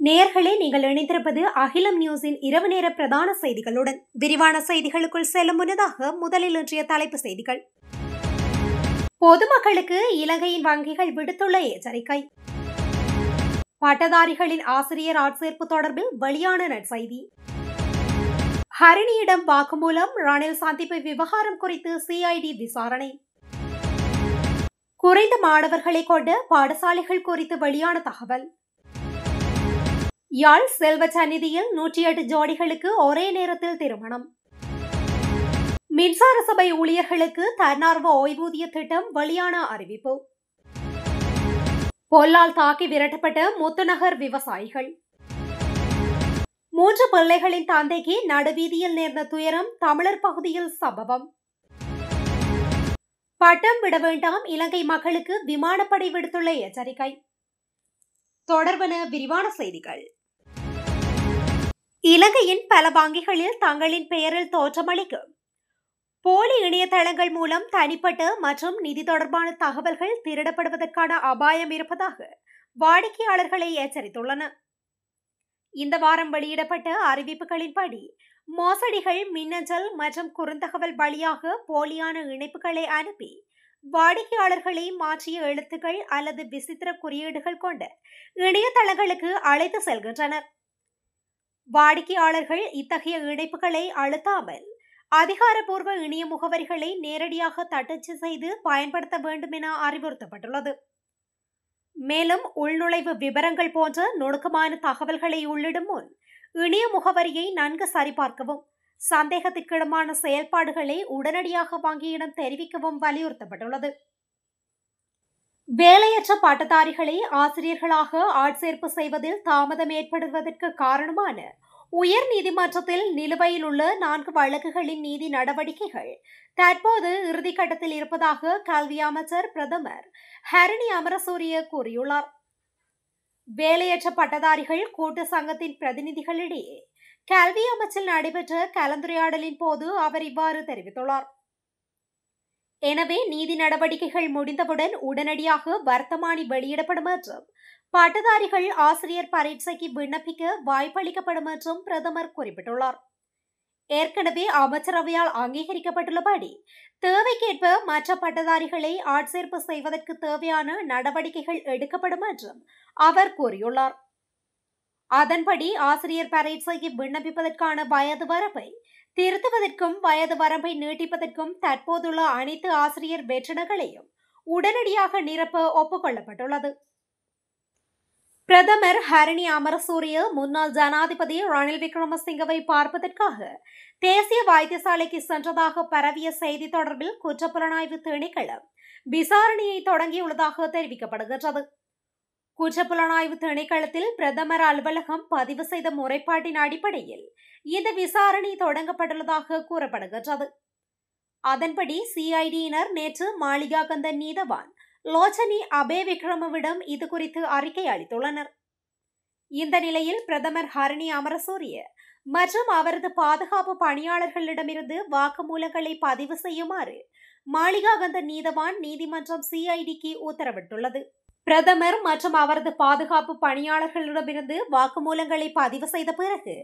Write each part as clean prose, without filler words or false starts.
நேயர்களே, நீங்கள் இணைந்திருப்பது அகிலம் நியூஸின் இரவு நேர பிரதான செய்திகளுடன். விரிவான செய்திகளுக்குள் செல்லும் முன்னதாக முதலில் இன்றைய தலைப்பு செய்திகள். பொதுமக்களுக்கு இலங்கையின் வங்கிகள் விடுத்துள்ள எச்சரிக்கை. பட்டதாரிகளின் ஆசிரியர் ஆட்சேர்ப்பு தொடர்பில் வெளியான நற்செய்தி. ஹரிணியிடம் வாக்குமூலம், ரணில் சந்திப்பு விவகாரம் குறித்து சிஐடி விசாரணை. குறைந்த மாணவர்களை கொண்ட பாடசாலைகள் குறித்து வெளியான தகவல். யாழ் செல்வ சந்நிதியில் 108 ஜோடிகளுக்கு ஒரே நேரத்தில் திருமணம். மின்சார சபை ஊழியர்களுக்கு தன்னார்வ ஓய்வூதிய திட்டம் வெளியான அறிவிப்பு. பொல்லால் தாக்கி விரட்டப்பட்ட முத்துநகர் விவசாயிகள். 3 பிள்ளைகளின் தந்தைக்கு நடுவீதியில் நேர்ந்த துயரம், தமிழர் பகுதியில் சம்பவம். பட்டம் விட வேண்டாம், இலங்கை மக்களுக்கு விமானப்படை விடுத்துள்ள எச்சரிக்கை. தொடர்பான விரிவான செய்திகள். இலங்கையின் பல வங்கிகளில் தங்களின் பெயரில் தோற்றமளிக்கும் போலி இணையதளங்கள் மூலம் தனிப்பட்ட மற்றும் நிதி தொடர்பான தகவல்கள் திருடப்படுவதற்கான அபாயம் இருப்பதாக வாடிக்கையாளர்களை எச்சரித்துள்ளன. இந்த வாரம் வெளியிடப்பட்ட அறிவிப்புகளின்படி மோசடிகள் மின்னஞ்சல் மற்றும் குறுந்தகவல் வழியாக போலியான இணைப்புகளை அனுப்பி வாடிக்கையாளர்களை மாற்றிய எழுத்துக்கள் அல்லது விசித்திர குறியீடுகள் கொண்ட இணையதளங்களுக்கு அழைத்து செல்கின்றனர். வாடிக்கையாளர்கள் இத்தகைய இணைப்புகளை அழுத்தாமல் அதிகாரப்பூர்வ இணைய முகவரிகளை நேரடியாக தட்டச்சு செய்து பயன்படுத்த வேண்டும் என அறிவுறுத்தப்பட்டுள்ளது. மேலும் உள்நுழைவு விவரங்கள் போன்ற நுணுக்கமான தகவல்களை உள்ளிடும் முன் இணைய முகவரியை நன்கு சரிபார்க்கவும், சந்தேகத்திற்கிடமான செயல்பாடுகளை உடனடியாக வங்கியிடம் தெரிவிக்கவும் வலியுறுத்தப்பட்டுள்ளது. வேலையற்ற பட்டதாரிகளை ஆசிரியர்களாக ஆட்சேர்ப்பு செய்வதில் தாமதம் ஏற்படுவதற்கு காரணமான உயர் நீதிமன்றத்தில் நிலுவையில் உள்ள 4 வழக்குகளின் நீதி நடவடிக்கைகள் தற்போது இறுதிக்கட்டத்தில் இருப்பதாக கல்வி அமைச்சர் பிரதமர் ஹரிணி அமரசூரிய கூறியுள்ளார். வேலையற்ற பட்டதாரிகள் கூட்டு சங்கத்தின் பிரதிநிதிகளிடையே கல்வி அமைச்சில் நடைபெற்ற கலந்துரையாடலின் போது அவர் இவ்வாறு தெரிவித்துள்ளார். எனவே நீதி நடவடிக்கைகள் முடிந்தவுடன் உடனடியாக வர்த்தமானி வெளியிடப்படும் என்றும், பட்டதாரிகள் ஆசிரியர் பரீட்சைக்கு விண்ணப்பிக்க வாய்ப்பளிக்கப்படும் என்றும் பிரதமர் குறிப்பிட்டுள்ளார். ஏற்கனவே அமைச்சரவையால் அங்கீகரிக்கப்பட்டுள்ளபடி தேவைக்கேற்ப மற்ற பட்டதாரிகளை ஆட்சேர்ப்பு செய்வதற்கு தேவையான நடவடிக்கைகள் எடுக்கப்படும் என்றும் அவர் கூறியுள்ளார். அதன்படி ஆசிரியர் பரீட்சைக்கு விண்ணப்பிப்பதற்கான வயது வரம்பை திருத்துவதற்கும் வயது வரம்பை நீட்டிப்பதற்கும் தற்போதுள்ள அனைத்து ஆசிரியர் வெற்றிடங்களையும் உடனடியாக நிரப்ப ஒப்புக்கொள்ளப்பட்டுள்ளது. பிரதமர் ஹரிணி அமரசூரிய முன்னாள் ஜனாதிபதி ரணில் விக்ரமசிங்கவை பார்ப்பதற்காக தேசிய வைத்தியசாலைக்கு சென்றதாக பரவிய செய்தி தொடர்பில் குற்றப்புலனாய்வு திணைக்களம் விசாரணையை தொடங்கியுள்ளதாக தெரிவிக்கப்படுகின்றது. குற்றப்புலனாய்வு திணைக்களத்தில் பிரதமர் அலுவலகம் பதிவு செய்த முறைப்பாட்டின் அடிப்படையில் இந்த விசாரணை தொடங்கப்பட்டுள்ளதாக கூறப்படுகின்றது. அதன்படி சிஐடியினர் நேற்று மாளிகாகந்த நீதவான் லோச்சனி அபேவிக்ரமவிடம் இது குறித்து அறிக்கை அளித்துள்ளனர். இந்த நிலையில் பிரதமர் ஹரிணி அமரசூரிய மற்றும் அவரது பாதுகாப்பு பணியாளர்களிடமிருந்து வாக்குமூலங்களை பதிவு செய்யுமாறு மாளிகாகந்த நீதவான் நீதிமன்றம் சிஐடிக்கு உத்தரவிட்டுள்ளது. பிரதமர் மற்றும் அவரது பாதுகாப்பு பணியாளர்களிடமிருந்து வாக்குமூலங்களை பதிவு செய்த பிறகு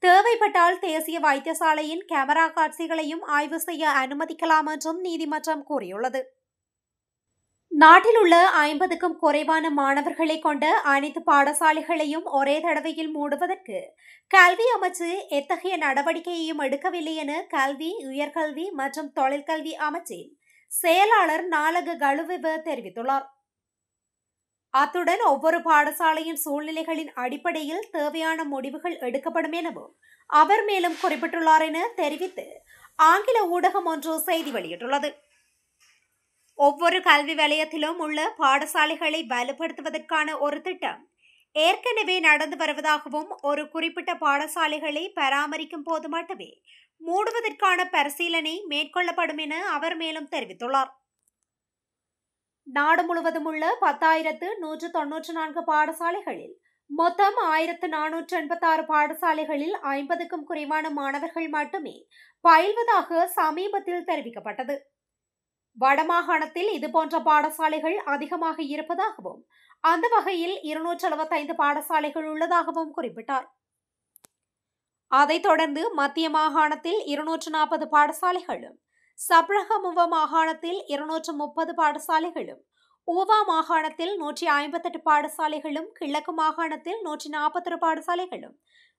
தேவைப்பட்டால் தேசிய வைத்தியசாலையின் கேமரா காட்சிகளையும் ஆய்வு செய்ய அனுமதிக்கலாம் என்றும் நீதிமன்றம் கூறியுள்ளது. நாட்டில் உள்ள 50க்கும் குறைவான மாணவர்களை கொண்ட அனைத்து பாடசாலைகளையும் ஒரே தடவையில் மூடுவதற்கு கல்வி அமைச்சு எத்தகைய நடவடிக்கையையும் எடுக்கவில்லை என கல்வி, உயர்கல்வி மற்றும் தொழிற்கல்வி அமைச்சின் செயலாளர் நாலக கழுவிவ தெரிவித்துள்ளார். அத்துடன் ஒவ்வொரு பாடசாலையின் சூழ்நிலைகளின் அடிப்படையில் தேவையான முடிவுகள் எடுக்கப்படும் எனவும் அவர் மேலும் குறிப்பிட்டுள்ளார் என தெரிவித்து ஆங்கில ஊடகம் ஒன்று செய்தி வெளியிட்டுள்ளது. ஒவ்வொரு கல்வி வலயத்திலும் உள்ள பாடசாலைகளை வலுப்படுத்துவதற்கான ஒரு திட்டம் ஏற்கனவே நடந்து வருவதாகவும், ஒரு குறிப்பிட்ட பாடசாலைகளை பராமரிக்கும் போது மட்டுமே மூடுவதற்கான பரிசீலனை மேற்கொள்ளப்படும் என அவர் மேலும் தெரிவித்துள்ளார். நாடு முழுவதும் உள்ள 10,194 பாடசாலைகளில் மொத்தம் 1,486 பாடசாலைகளில் 50க்கும் குறைவான மாணவர்கள் மட்டுமே பயில்வதாக சமீபத்தில் தெரிவிக்கப்பட்டது. வடமாகாணத்தில் இதுபோன்ற பாடசாலைகள் அதிகமாக இருப்பதாகவும் அந்த வகையில் 275 பாடசாலைகள் உள்ளதாகவும் குறிப்பிட்டார். அதைத் தொடர்ந்து மத்திய மாகாணத்தில் 240 பாடசாலைகளும், சப்ரகமுவ மாகாணத்தில் 230 பாடசாலைகளும், ஊவா மாகாணத்தில் 158 பாடசாலைகளும், கிழக்கு மாகாணத்தில் 141 பாடசாலைகளும்,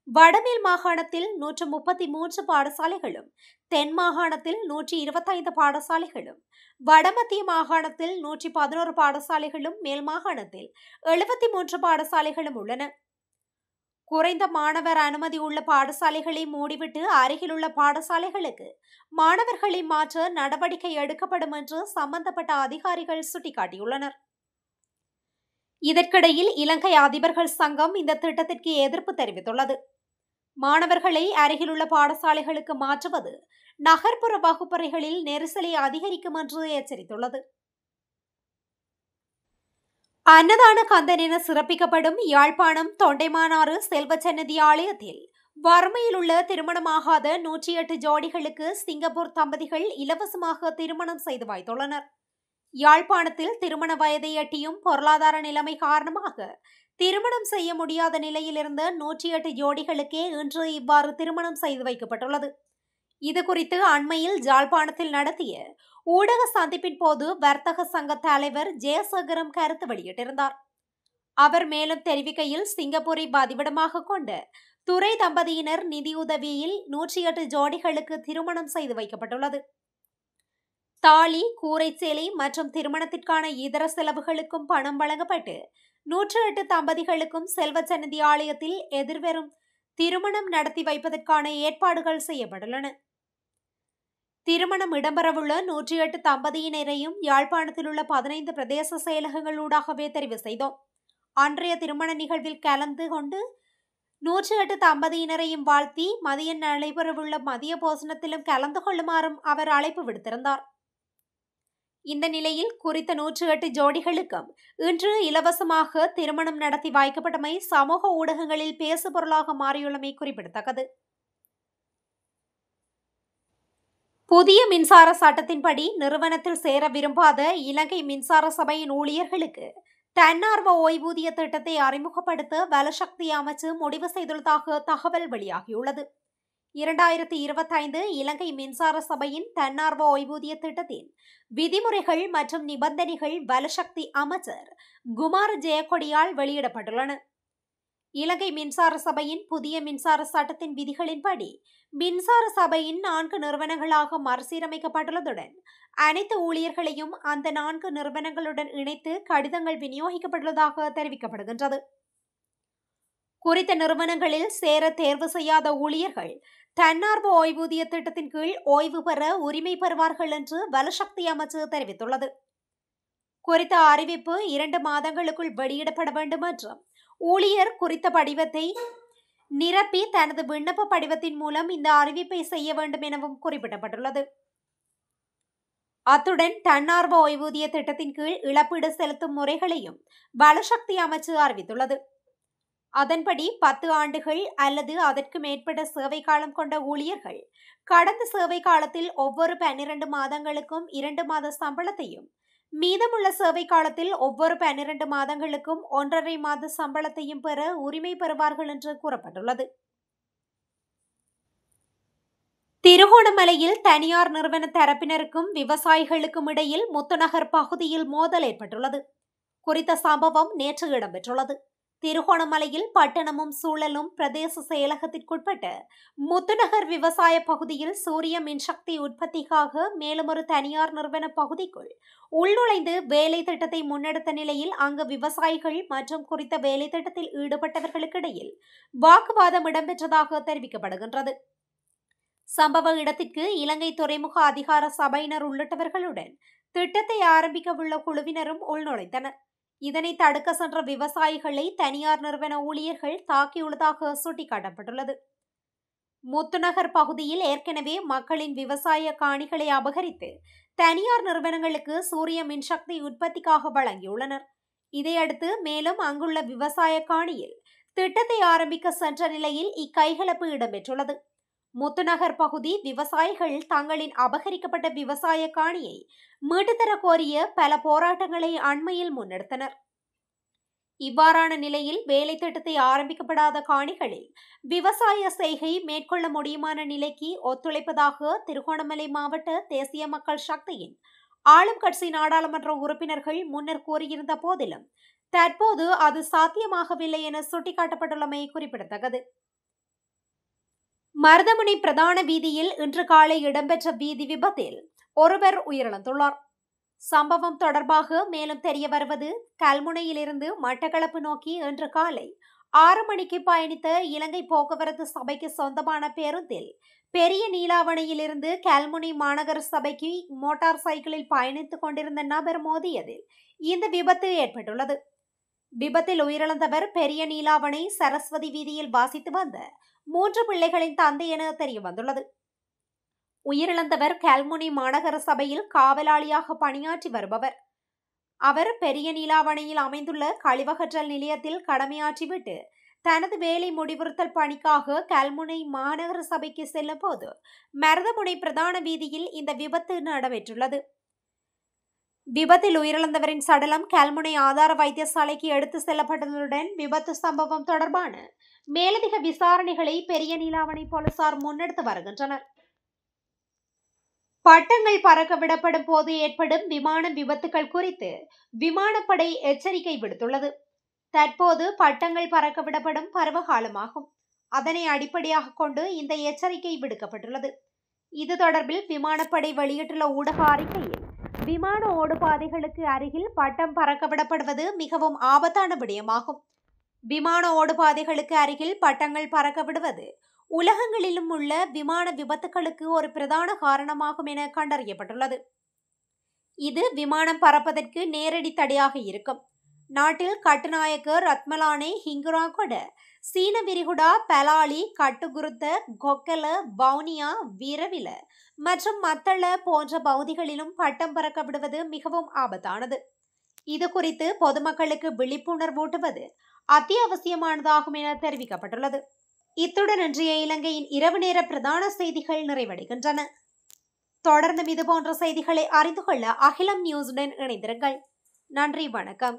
வடமேல் மாகாணத்தில் 133 பாடசாலைகளும், தென் மாகாணத்தில் 125 பாடசாலைகளும், வடமத்திய மாகாணத்தில் 111 பாடசாலைகளும், மேல் மாகாணத்தில் 73 பாடசாலைகளும் உள்ளன. குறைந்த மாணவர் அனுமதி உள்ள பாடசாலைகளை மூடிவிட்டு அருகிலுள்ள பாடசாலைகளுக்கு மாணவர்களை மாற்ற நடவடிக்கை எடுக்கப்படும் என்று சம்பந்தப்பட்ட அதிகாரிகள் சுட்டிக்காட்டியுள்ளனர். இதற்கிடையில் இலங்கை அதிபர்கள் சங்கம் இந்த திட்டத்திற்கு எதிர்ப்பு தெரிவித்துள்ளது. மாணவர்களை அருகிலுள்ள பாடசாலைகளுக்கு மாற்றுவது நகர்ப்புற வகுப்பறைகளில் நெரிசலை அதிகரிக்கும் என்று எச்சரித்துள்ளது. அன்னதான கந்தன் என சிறப்பிக்கப்படும் யாழ்ப்பாணம் தொண்டைமானாறு செல்வச்சன்னதி ஆலயத்தில் வறுமையில் உள்ள திருமணமாகாத 108 ஜோடிகளுக்கு சிங்கப்பூர் தம்பதிகள் இலவசமாக திருமணம் செய்து வைத்துள்ளனர். யாழ்ப்பாணத்தில் திருமண வயதை எட்டியும் பொருளாதார நிலைமை காரணமாக திருமணம் செய்ய முடியாத நிலையில் இருந்த 108 ஜோடிகளுக்கே இன்று இவ்வாறு திருமணம் செய்து வைக்கப்பட்டுள்ளது. இதுகுறித்து அண்மையில் யாழ்ப்பாணத்தில் நடத்திய ஊடக சந்திப்பின் போது வர்த்தக சங்க தலைவர் ஜெயசேகரம் கருத்து வெளியிட்டிருந்தார். அவர் மேலும் தெரிவிக்கையில், சிங்கப்பூரை பதிவிடமாக கொண்ட துரை தம்பதியினர் நிதியுதவியில் 108 ஜோடிகளுக்கு திருமணம் செய்து வைக்கப்பட்டுள்ளது. தாலி, கூரைச்சேலை மற்றும் திருமணத்திற்கான இதர செலவுகளுக்கும் பணம் வழங்கப்பட்டு 108 தம்பதிகளுக்கும் செல்வச்சன்னதி ஆலயத்தில் எதிர்வரும் திருமணம் நடத்தி வைப்பதற்கான ஏற்பாடுகள் செய்யப்பட்டுள்ளன. திருமணம் இடம்பெறவுள்ள 108 தம்பதியினரையும் யாழ்ப்பாணத்தில் உள்ள 15 பிரதேச செயலகங்களூடாகவே தெரிவு செய்தோம். அன்றைய திருமண நிகழ்வில் கலந்து கொண்டு 108 தம்பதியினரையும் வாழ்த்தி மதியம் நடைபெறவுள்ள மதிய போசனத்திலும் கலந்து கொள்ளுமாறும் அவர் அழைப்பு விடுத்திருந்தார். இந்த நிலையில் குறித்த 108 ஜோடிகளுக்கும் இன்று இலவசமாக திருமணம் நடத்தி வைக்கப்பட்டமை சமூக ஊடகங்களில் பேசுபொருளாக மாறியுள்ளமை குறிப்பிடத்தக்கது. புதிய மின்சார சட்டத்தின்படி நிறுவனத்தில் சேர விரும்பாத இலங்கை மின்சார சபையின் ஊழியர்களுக்கு தன்னார்வ ஓய்வூதிய திட்டத்தை அறிமுகப்படுத்த வலசக்தி அமைச்சு முடிவு செய்துள்ளதாக தகவல் வெளியாகியுள்ளது. 2025 இலங்கை மின்சார சபையின் தன்னார்வ ஓய்வூதிய திட்டத்தின் விதிமுறைகள் மற்றும் நிபந்தனைகள் வலசக்தி அமைச்சர் குமார ஜெயக்கொடியால் வெளியிடப்பட்டுள்ளன. இலங்கை மின்சார சபையின் புதிய மின்சார சட்டத்தின் விதிகளின்படி மின்சார சபையின் 4 நிறுவனங்களாக மறுசீரமைக்கப்பட்டுள்ளதுடன் அனைத்து ஊழியர்களையும் அந்த 4 நிறுவனங்களுடன் இணைத்து கடிதங்கள் விநியோகிக்கப்பட்டுள்ளதாக தெரிவிக்கப்படுகின்றது. குறித்த நிறுவனங்களில் சேர தேர்வு செய்யாத ஊழியர்கள் தன்னார்வ ஓய்வூதிய திட்டத்தின் கீழ் ஓய்வு பெற உரிமை பெறுவார்கள் என்று வலசக்தி அமைச்சு தெரிவித்துள்ளது. குறித்த அறிவிப்பு 2 மாதங்களுக்குள் வெளியிடப்பட வேண்டும் என்றும் ஊழியர் குறித்த படிவத்தை நிரப்பி தனது விண்ணப்ப படிவத்தின் மூலம் இந்த அறிவிப்பை செய்ய வேண்டும் எனவும் குறிப்பிடப்பட்டுள்ளது. அத்துடன் தன்னார்வ ஓய்வூதிய திட்டத்தின் கீழ் இழப்பீடு செலுத்தும் முறைகளையும் வலசக்தி அமைச்சு அறிவித்துள்ளது. அதன்படி 10 ஆண்டுகள் அல்லது அதற்கு மேற்பட்ட சேவை காலம் கொண்ட ஊழியர்கள் கடந்த சேவை காலத்தில் ஒவ்வொரு 12 மாதங்களுக்கும் 2 மாத சம்பளத்தையும், மீதமுள்ள சேவை காலத்தில் ஒவ்வொரு 12 மாதங்களுக்கும் 1.5 மாத சம்பளத்தையும் பெற உரிமை பெறுவார்கள் என்று கூறப்பட்டுள்ளது. திருகோணமலையில் தனியார் நிறுவன தரப்பினருக்கும் விவசாயிகளுக்கும் இடையில் முத்துநகர் பகுதியில் மோதல் ஏற்பட்டுள்ளது. குறித்த சம்பவம் நேற்று இடம்பெற்றுள்ளது. திருகோணமலையில் பட்டணமும் சூழலும் பிரதேச செயலகத்திற்குட்பட்ட முத்துநகர் விவசாய பகுதியில் சூரிய மின்சக்தி உற்பத்திக்காக மேலும் ஒரு தனியார் நிறுவன பகுதிக்குள் உள்நுழைந்து வேலை திட்டத்தை முன்னெடுத்த நிலையில் அங்கு விவசாயிகள் மற்றும் குறித்த வேலை திட்டத்தில் ஈடுபட்டவர்களுக்கிடையில் வாக்குவாதம் இடம்பெற்றதாக தெரிவிக்கப்படுகின்றது. சம்பவ இடத்திற்கு இலங்கை துறைமுக அதிகார சபையினர் உள்ளிட்டவர்களுடன் திட்டத்தை ஆரம்பிக்க உள்ள குழுவினரும் உள்நுழைந்தனர். இதனை தடுக்க சென்ற விவசாயிகளை தனியார் நிறுவன ஊழியர்கள் தாக்கியுள்ளதாக சுட்டிக்காட்டப்பட்டுள்ளது. முத்துநகர் பகுதியில் ஏற்கனவே மக்களின் விவசாய காணிகளை அபகரித்து தனியார் நிறுவனங்களுக்கு சூரிய மின்சக்தி உற்பத்திக்காக வழங்கியுள்ளனர். இதையடுத்து மேலும் அங்குள்ள விவசாய காணியில் திட்டத்தை ஆரம்பிக்க சென்ற நிலையில் இக்கைகலப்பு இடம்பெற்றுள்ளது. முத்துநகர் பகுதி விவசாயிகள் தங்களின் அபகரிக்கப்பட்ட விவசாய காணியை மீட்டுத்தர கோரிய பல போராட்டங்களை அண்மையில் முன்னெடுத்தனர். இவ்வாறான நிலையில் வேலை திட்டத்தை ஆரம்பிக்கப்படாத காணிகளில் விவசாய செய்கை மேற்கொள்ள முடியுமான நிலைக்கு ஒத்துழைப்பதாக திருகோணமலை மாவட்ட தேசிய மக்கள் சக்தியின் ஆளும் கட்சி நாடாளுமன்ற உறுப்பினர்கள் முன்னர் கூறியிருந்த போதிலும் தற்போது அது சாத்தியமாகவில்லை என சுட்டிக்காட்டப்பட்டுள்ளமை குறிப்பிடத்தக்கது. மருதமுனை பிரதான வீதியில் இன்று காலை இடம்பெற்ற வீதி விபத்தில் ஒருவர் உயிரிழந்துள்ளார். சம்பவம் தொடர்பாக மேலும் தெரிய வருவது, கல்முனையிலிருந்து மட்டக்களப்பு நோக்கி இன்று காலை 6 மணிக்கு பயணித்த இலங்கை போக்குவரத்து சபைக்கு சொந்தமான பேருந்தில் பெரிய நீலாவணையிலிருந்து கல்முனை மாநகர சபைக்கு மோட்டார் சைக்கிளில் பயணித்துக் கொண்டிருந்த நபர் மோதியதில் இந்த விபத்து ஏற்பட்டுள்ளது. விபத்தில் உயிரிழந்தவர் பெரிய நீலாவணை சரஸ்வதி வீதியில் வாசித்து வந்த 3 பிள்ளைகளின் தந்தை என தெரிய வந்துள்ளது. உயிரிழந்தவர் கல்முனை மாநகர சபையில் காவலாளியாக பணியாற்றி வருபவர். அவர் பெரிய நீலாவணையில் அமைந்துள்ள கழிவகற்றல் நிலையத்தில் கடமையாற்றிவிட்டு தனது வேலை முடிவுறுத்தல் பணிக்காக கல்முனை மாநகர சபைக்கு செல்லும் போது மருதமுனை பிரதான வீதியில் இந்த விபத்து நடைபெற்றுள்ளது. விபத்தில் உயிரிழந்தவரின் சடலம் கல்முனை ஆதார வைத்தியசாலைக்கு எடுத்து செல்லப்பட்டதுடன் விபத்து சம்பவம் தொடர்பான மேலதிக விசாரணைகளை பெரிய நீலாவணை போலீசார் முன்னெடுத்து வருகின்றனர். பட்டங்கள் பறக்க விடப்படும் போது ஏற்படும் விமான விபத்துகள் குறித்து விமானப்படை எச்சரிக்கை விடுத்துள்ளது. தற்போது பட்டங்கள் பறக்க விடப்படும் பருவகாலமாகும். அதனை அடிப்படையாக கொண்டு இந்த எச்சரிக்கை விடுக்கப்பட்டுள்ளது. இது தொடர்பில் விமானப்படை வெளியிட்டுள்ள ஊடக அறிக்கையில், விமான ஓடுபாதைகளுக்கு அருகில் பட்டம் பறக்க விடப்படுவது மிகவும் ஆபத்தான விடயமாகும். விமான ஓடுபாதைகளுக்கு அருகில் பட்டங்கள் பறக்க விடுவது உலகங்களிலும் உள்ள விமான விபத்துகளுக்கு ஒரு பிரதான காரணமாகும் என கண்டறியப்பட்டுள்ளது. இது விமானம் பறப்பதற்கு நேரடி தடையாக இருக்கும். நாட்டில் கட்டுநாயக்க, ரத்மலானை, ஹிங்குராகொட, சீன விரிகுடா, பலாலி, கட்டுகுருத்த, கொக்கல, வவுனியா, வீரவில மற்றும் மத்தள போன்ற பகுதிகளிலும் பட்டம் பறக்க விடுவது மிகவும் ஆபத்தானது. இது குறித்து பொதுமக்களுக்கு விழிப்புணர்வூட்டுவது அத்தியாவசியமானதாகும் என தெரிவிக்கப்பட்டுள்ளது. இத்துடன் இன்றைய இலங்கையின் இரவு நேர பிரதான செய்திகள் நிறைவடைகின்றன. தொடர்ந்தும் இதுபோன்ற செய்திகளை அறிந்து கொள்ள அகிலம் நியூஸுடன் இணைந்திருங்கள். நன்றி, வணக்கம்.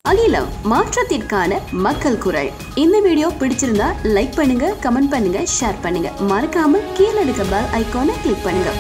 அகிலம், மாற்றத்திற்கான மக்கள் குரல். இந்த வீடியோ பிடிச்சிருந்தா லைக் பண்ணுங்க, கமெண்ட் பண்ணுங்க, ஷேர் பண்ணுங்க. மறக்காம கீழே இருக்க பெல் ஐகானை கிளிக் பண்ணுங்க.